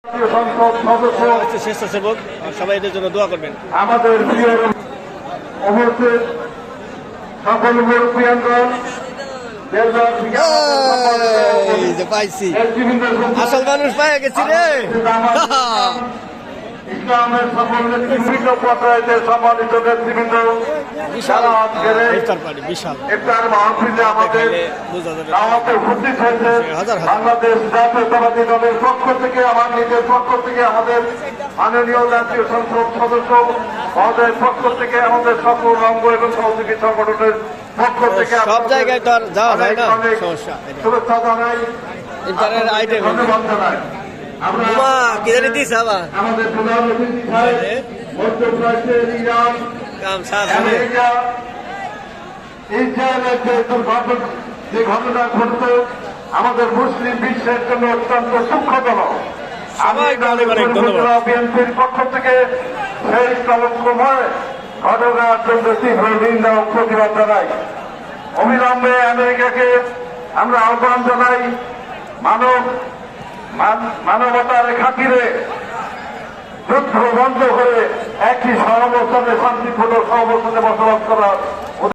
সংসদ সদস্য স্বেচ্ছাসেবক সবাই এদের জন্য দোয়া করবেন। আমাদের প্রিয় অবশ্যই সকল মুরব্বিয়ানগণ পাইছি আসল মানুষ পাই গেছি রে। ইসলামের সকল নেতৃবৃন্দ পর্যায়ের সম্মানিত নেতৃবৃন্দ ইফতার মাহফিলে আমাদের দাওয়াতে উপস্থিত হয়েছে বাংলাদেশ জাতীয়তাবাদী দলের পক্ষ থেকে, আমার নিজের পক্ষ থেকে, আমাদের মাননীয় জাতীয় সংসদ সদস্য মহোদয়ের পক্ষ থেকে, আমাদের সকল অঙ্গ এবং সহযোগী সংগঠনের পক্ষ থেকে সব জায়গায় তো আর যাওয়া যায় না, শুভেচ্ছা জানাই, ধন্যবাদ জানাই। আমাদের প্রধান অতিথি মধ্যপ্রাচ্যের ইরান, আমেরিকা, ইসরায়েলের যে ঘটনা ঘটত আমাদের মুসলিম বিশ্বের জন্য অত্যন্ত দুঃখজনক। বিএনপির পক্ষ থেকে সেই কলঙ্কময় ঘটনার জন্য তীব্র নিন্দা ও প্রতিবাদ জানাই। অবিলম্বে আমেরিকাকে আমরা আহ্বান জানাই মানবতার খাতিরে যুদ্ধ বন্ধ করে একই সহাবস্থানে শান্তিপূর্ণ সহাবস্থানে বসবাস করার